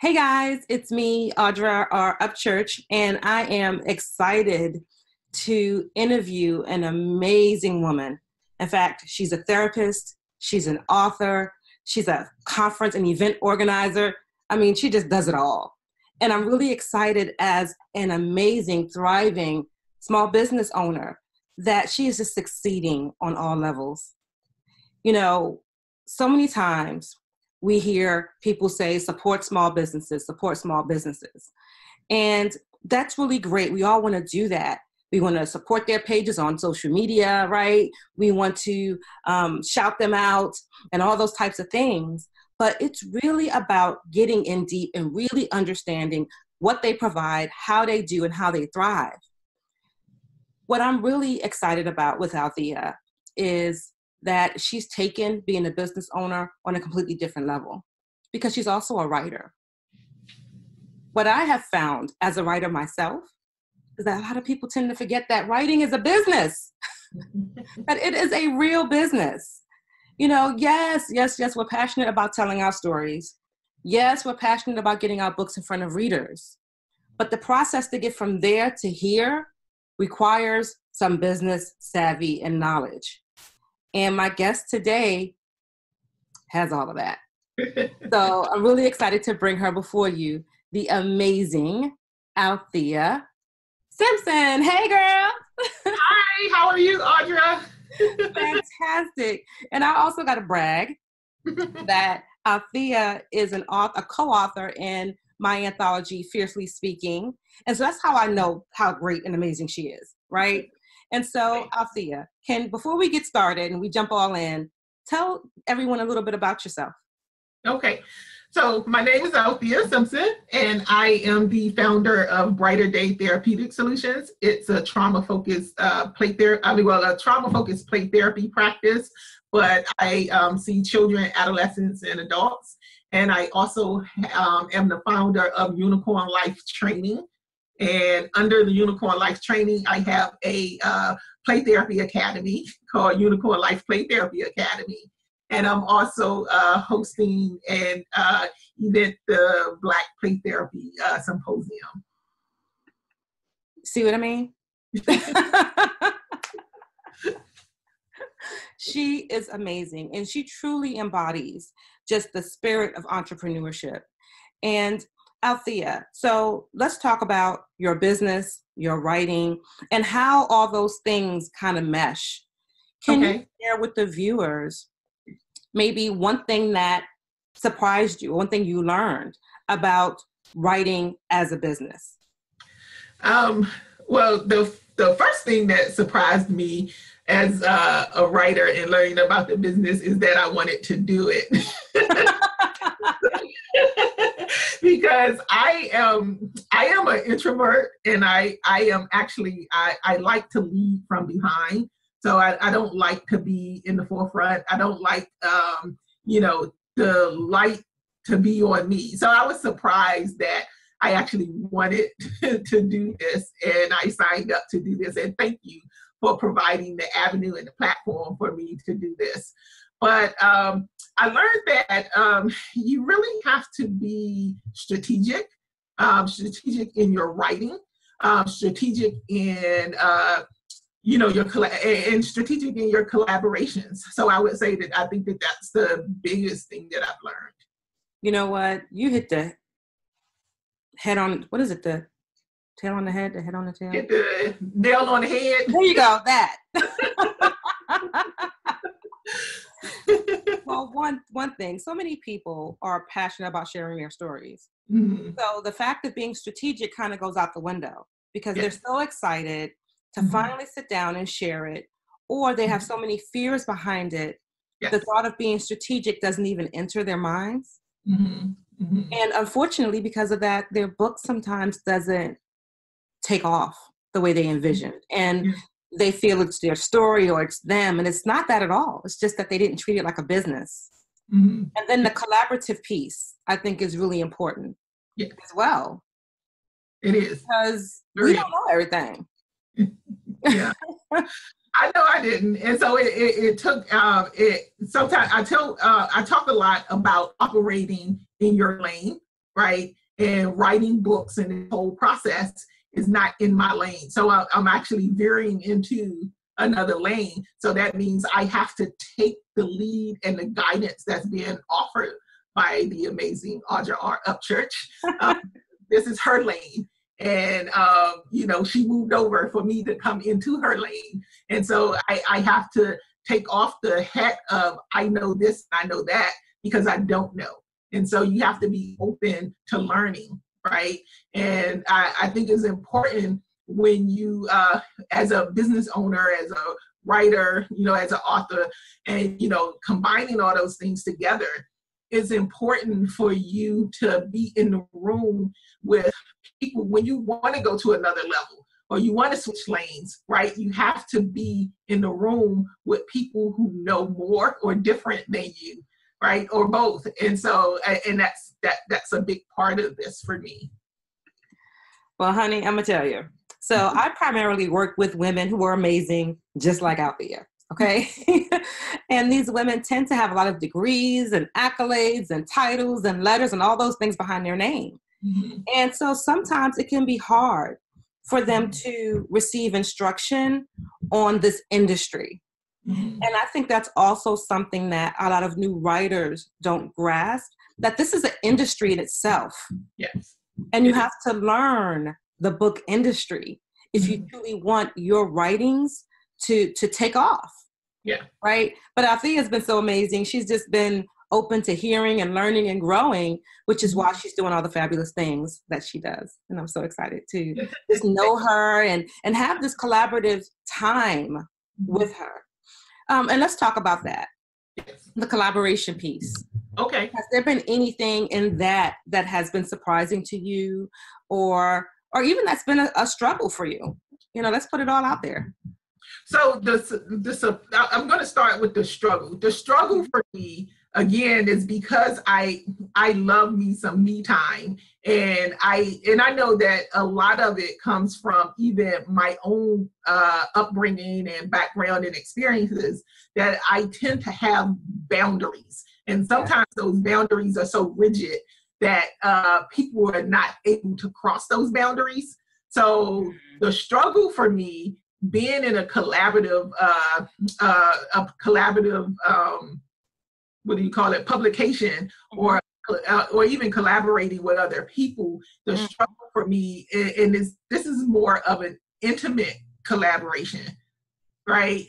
Hey guys, it's me, Audra, or Upchurch, and I am excited to interview an amazing woman. In fact, she's a therapist, she's an author, she's a conference and event organizer. I mean, she just does it all. And I'm really excited as an amazing, thriving small business owner that she is just succeeding on all levels. You know, so many times we hear people say, support small businesses, support small businesses. And that's really great. We all want to do that. We want to support their pages on social media, right? We want to shout them out and all those types of things. But it's really about getting in deep and really understanding what they provide, how they do, and how they thrive. What I'm really excited about with Althea is that she's taken being a business owner on a completely different level because she's also a writer. What I have found as a writer myself is that a lot of people tend to forget that writing is a business, that it is a real business. You know, yes, we're passionate about telling our stories. Yes, we're passionate about getting our books in front of readers. But the process to get from there to here requires some business savvy and knowledge. And my guest today has all of that. So I'm really excited to bring her before you, the amazing Althea Simpson. Hey, girl. Hi, how are you, Audra? Fantastic. And I also got to brag that Althea is a co-author in my anthology, Fiercely Speaking. And so that's how I know how great and amazing she is, right? And so, Althea, before we get started and we jump all in, tell everyone a little bit about yourself. Okay. So my name is Althea Simpson, and I am the founder of Brighter Day Therapeutic Solutions. It's a trauma-focused play therapy practice, but I see children, adolescents, and adults. And I also am the founder of Unicorn Life Training. And under the Unicorn Life Training, I have a play therapy academy called Unicorn Life Play Therapy Academy. And I'm also hosting an event, the Black Play Therapy Symposium. See what I mean? She is amazing, and she truly embodies just the spirit of entrepreneurship. And Althea, so let's talk about your business, your writing, and how all those things kind of mesh. Can you share with the viewers maybe one thing that surprised you, one thing you learned about writing as a business? Well, the first thing that surprised me as a writer and learning about the business is that I wanted to do it. Because I am an introvert, and I am actually, I like to lead from behind. So I don't like to be in the forefront. I don't like, the light to be on me. So I was surprised that I actually wanted to do this, and I signed up to do this. And thank you for providing the avenue and the platform for me to do this. But I learned that you really have to be strategic in your writing, strategic in strategic in your collaborations. So I would say that I think that that's the biggest thing that I've learned. You know what? You hit the head on. What is it? The tail on the head, the head on the tail? Hit the nail on the head. There you go. That. Well, one thing, so many people are passionate about sharing their stories. Mm-hmm. So the fact of being strategic kind of goes out the window because they're so excited to finally sit down and share it, or they have so many fears behind it. Yes. The thought of being strategic doesn't even enter their minds. Mm-hmm. Mm-hmm. And unfortunately, because of that, their book sometimes doesn't take off the way they envisioned. And they feel it's their story or it's them. And it's not that at all. It's just that they didn't treat it like a business. Mm-hmm. And then the collaborative piece, I think, is really important as well. It is. Because we don't know everything. Yeah. I know I didn't. And so it took, sometimes I talk a lot about operating in your lane, right? And writing books and the whole process is not in my lane. So I'm actually veering into another lane. So that means I have to take the lead and the guidance that's being offered by the amazing Audra R. Upchurch. This is her lane. And, she moved over for me to come into her lane. And so I have to take off the hat of, I know this, I know that, because I don't know. And so you have to be open to learning, right? And I think it's important when you, as a business owner, as a writer, as an author, and, combining all those things together, it's important for you to be in the room with people when you want to go to another level or you want to switch lanes, right? You have to be in the room with people who know more or different than you, right? Or both. And so, and that's a big part of this for me. Well, honey, I'm gonna tell you. So I primarily work with women who are amazing, just like Althea. Okay. And these women tend to have a lot of degrees and accolades and titles and letters and all those things behind their name. Mm-hmm. And so sometimes it can be hard for them to receive instruction on this industry. Mm-hmm. And I think that's also something that a lot of new writers don't grasp, that this is an industry in itself. Yes. And you have to learn the book industry if you truly want your writings to take off. Yeah. Right. But Althea has been so amazing. She's just been open to hearing and learning and growing, which is why she's doing all the fabulous things that she does. And I'm so excited to just know her and have this collaborative time with her. And let's talk about that. Yes. The collaboration piece. Okay. Has there been anything in that has been surprising to you or even that's been a struggle for you? Let's put it all out there. So I'm going to start with the struggle. The struggle for me, again, is because I love me some me time. And I know that a lot of it comes from even my own upbringing and background and experiences, that I tend to have boundaries. And sometimes those boundaries are so rigid that people are not able to cross those boundaries. So the struggle for me, being in a collaborative, publication, or even collaborating with other people, the struggle for me, and this is more of an intimate collaboration, right?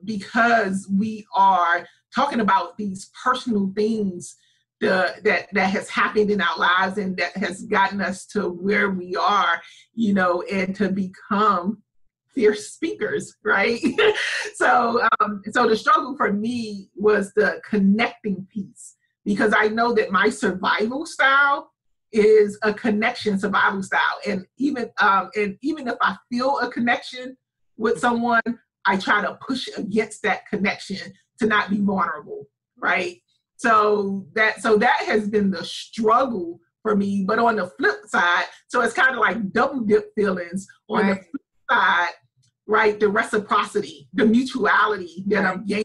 Because we are talking about these personal things that has happened in our lives and that has gotten us to where we are, and to become fierce speakers, right? So the struggle for me was the connecting piece, because I know that my survival style is a connection survival style. And even if I feel a connection with someone, I try to push against that connection to not be vulnerable, right? So that has been the struggle for me. But on the flip side, so it's kind of like double dip feelings. On the flip side, right, the reciprocity, the mutuality that I'm gaining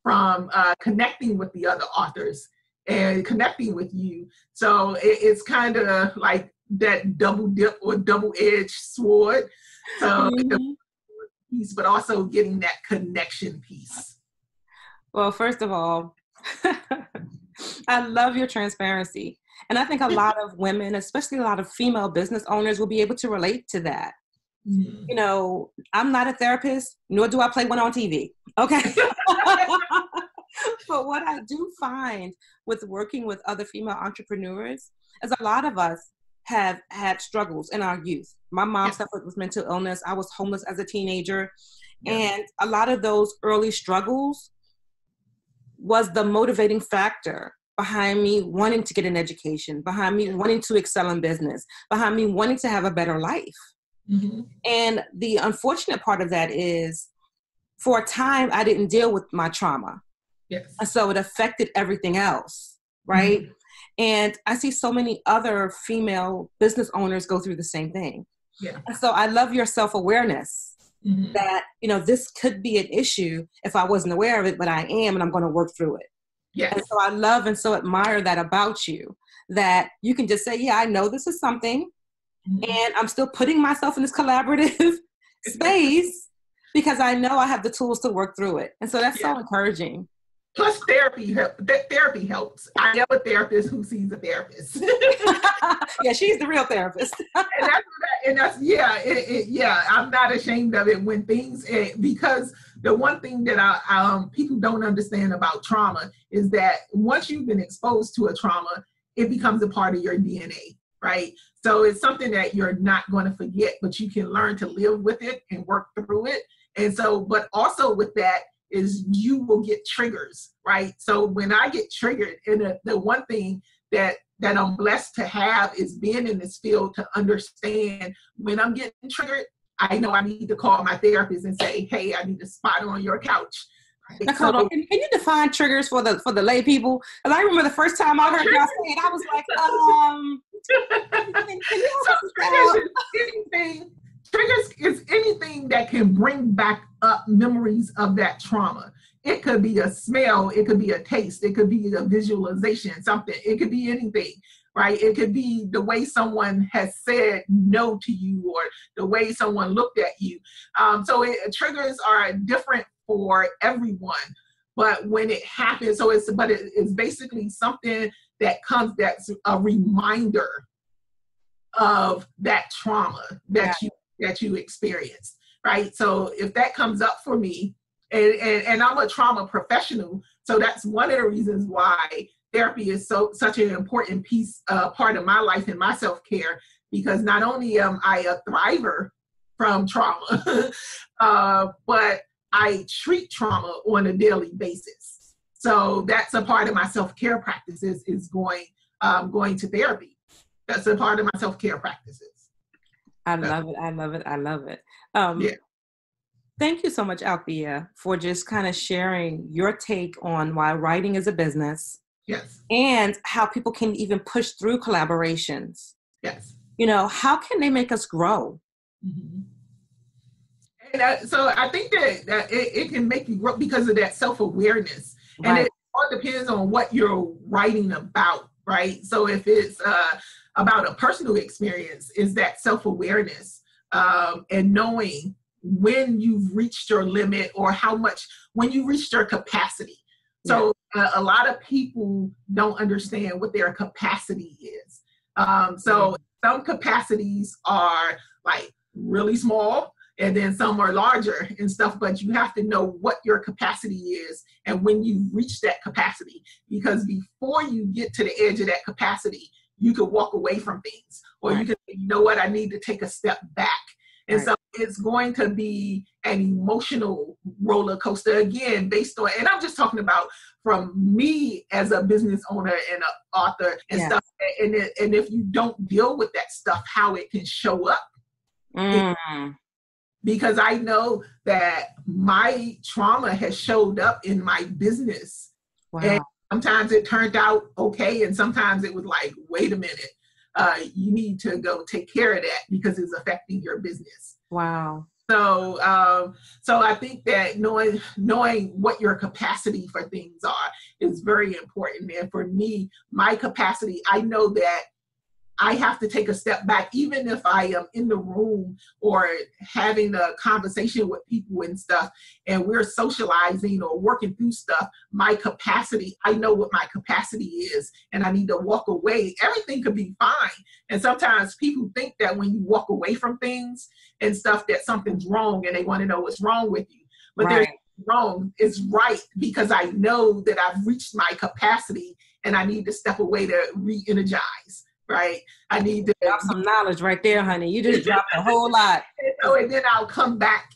from connecting with the other authors and connecting with you. So it's kind of like that double dip or double-edged sword. So the piece, but also getting that connection piece. Well, first of all, I love your transparency. And I think a lot of women, especially a lot of female business owners, will be able to relate to that. Mm-hmm. I'm not a therapist, nor do I play one on TV. Okay. But what I do find with working with other female entrepreneurs is a lot of us have had struggles in our youth. My mom suffered with mental illness. I was homeless as a teenager. And a lot of those early struggles was the motivating factor behind me wanting to get an education, behind me wanting to excel in business, behind me wanting to have a better life. Mm-hmm. And the unfortunate part of that is, for a time, I didn't deal with my trauma. Yes. And so it affected everything else, right? Mm-hmm. And I see so many other female business owners go through the same thing. Yeah. And so I love your self-awareness. Mm-hmm. That, this could be an issue if I wasn't aware of it, but I am, and I'm going to work through it. And Yes. so I love and so admire that about you, that you can just say, yeah, I know this is something, and I'm still putting myself in this collaborative space because I know I have the tools to work through it. And so that's Yeah. so encouraging. Plus therapy helps. I am a therapist who sees a therapist. Yeah, she's the real therapist. Yeah, I'm not ashamed of it when things, because the one thing that people don't understand about trauma is that once you've been exposed to a trauma, it becomes a part of your DNA, right? So it's something that you're not going to forget, but you can learn to live with it and work through it. And so, but also with that is you will get triggers, right? So when I get triggered, and the one thing that I'm blessed to have is being in this field to understand when I'm getting triggered, I know I need to call my therapist and say, hey, I need a spot on your couch. Right? Now, hold on. Can you define triggers for the lay people? Because I remember the first time I heard y'all say it, I was like, can you help us out? Triggers is anything that can bring back up memories of that trauma. It could be a smell, it could be a taste, it could be a visualization, something. It could be anything, right? It could be the way someone has said no to you, or the way someone looked at you. Triggers are different for everyone. But when it happens, it's basically something that's a reminder of that trauma that you experienced, right? So if that comes up for me, and I'm a trauma professional, so that's one of the reasons why therapy is such an important part of my life and my self-care, because not only am I a thriver from trauma, but I treat trauma on a daily basis. So that's a part of my self-care practices is going to therapy. That's a part of my self-care practices. I love it. I love it. I love it. Yeah. Thank you so much, Althea, for just kind of sharing your take on why writing is a business. Yes. And how people can even push through collaborations. Yes. How can they make us grow? Mm-hmm. And so I think that it can make you grow because of that self-awareness. Right. And it all depends on what you're writing about, right? So if it's about a personal experience, is that self-awareness and knowing when you've reached your limit or when you reached your capacity. So a lot of people don't understand what their capacity is. Some capacities are like really small, and then some are larger and stuff, but you have to know what your capacity is and when you reach that capacity, because before you get to the edge of that capacity, you could walk away from things, or you can say, you know what, I need to take a step back. And so it's going to be an emotional roller coaster, again, based on, and I'm just talking about from me as a business owner and an author and stuff. And if you don't deal with that stuff, how it can show up. Because I know that my trauma has showed up in my business. Wow. And sometimes it turned out okay. And sometimes it was like, wait a minute. You need to go take care of that because it's affecting your business. Wow. So I think that knowing what your capacity for things are is very important. And for me, my capacity, I know that I have to take a step back, even if I am in the room or having a conversation with people and stuff, and we're socializing or working through stuff. My capacity, I know what my capacity is, and I need to walk away. Everything could be fine. And sometimes people think that when you walk away from things and stuff, that something's wrong, and they want to know what's wrong with you. But there's wrong. It's right, because I know that I've reached my capacity and I need to step away to re-energize. Right. I need to drop some knowledge right there, honey. You just dropped a whole lot. And then I'll come back,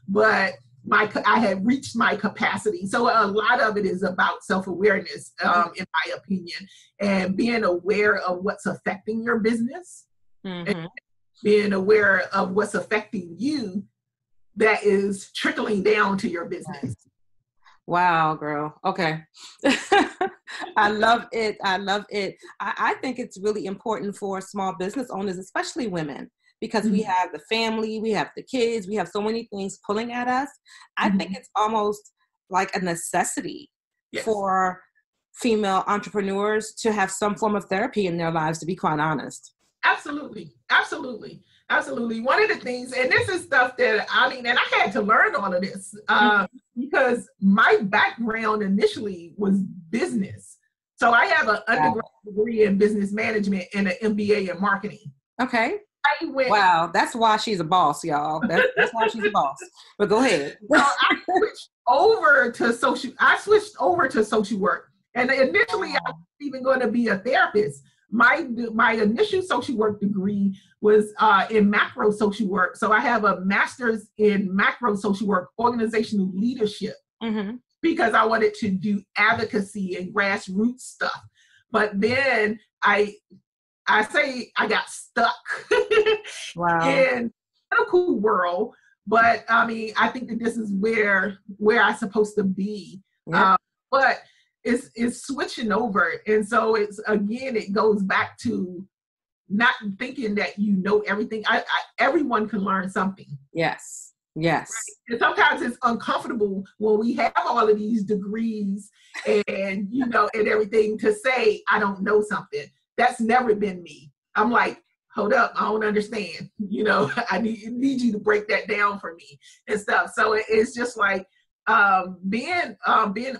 but I had reached my capacity. So a lot of it is about self-awareness, in my opinion, and being aware of what's affecting your business, and being aware of what's affecting you that is trickling down to your business. Wow, girl. Okay. I love it. I love it. I think it's really important for small business owners, especially women, because we have the family, we have the kids, we have so many things pulling at us. I think it's almost like a necessity, Yes. for female entrepreneurs to have some form of therapy in their lives, to be quite honest. Absolutely. Absolutely. Absolutely. One of the things, and this is stuff that and I had to learn all of this because my background initially was business. So I have an undergraduate degree in business management and an MBA in marketing. Okay. Wow, that's why she's a boss, y'all. That's why she's a boss. But go ahead. So I switched over to social work. And initially I was even going to be a therapist. My initial social work degree was in macro social work. So I have a master's in macro social work, organizational leadership, because I wanted to do advocacy and grassroots stuff. But then I say I got stuck in a cool world. But I think that this is where I'm supposed to be. Yep. But it's switching over. And so it goes back to not thinking that you know everything. Everyone can learn something. Yes. Yes. Right? And sometimes it's uncomfortable when we have all of these degrees and, and everything to say, I don't know something. That's never been me. I'm like, hold up, I don't understand. I need you to break that down for me and stuff. So it's just like being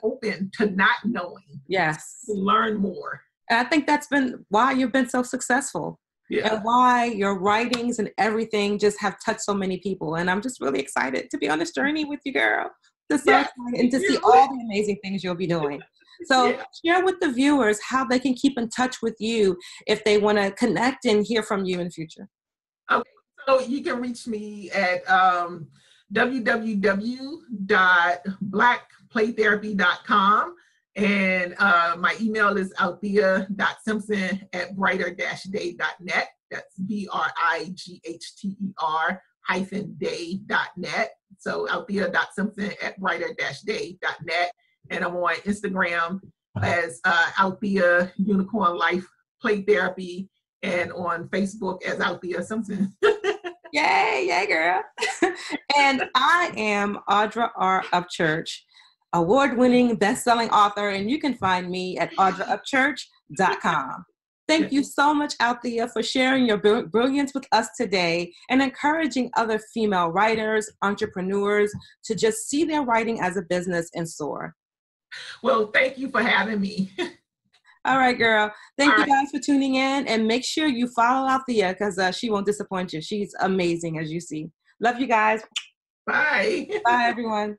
open to not knowing. Yes. To learn more. And I think that's been why you've been so successful. Yeah. And why your writings and everything just have touched so many people. And I'm just really excited to be on this journey with you, girl. And to see all the amazing things you'll be doing. So share with the viewers how they can keep in touch with you if they want to connect and hear from you in the future. Okay, so you can reach me at www.blackplaytherapy.com. And my email is althea.simpson@brighter-day.net. That's BRIGHTER-day.net. So althea.simpson@brighter-day.net. And I'm on Instagram as Althea Unicorn Life Play Therapy, and on Facebook as Althea Simpson. Yay, girl. And I am Audra R. Upchurch, award-winning, best-selling author, and you can find me at audraupchurch.com. Thank you so much, Althea, for sharing your brilliance with us today and encouraging other female writers, entrepreneurs to just see their writing as a business and soar. Well, thank you for having me. All right, girl. Thank you guys for tuning in, and make sure you follow Althea because she won't disappoint you. She's amazing, as you see. Love you guys. Bye. Bye, everyone.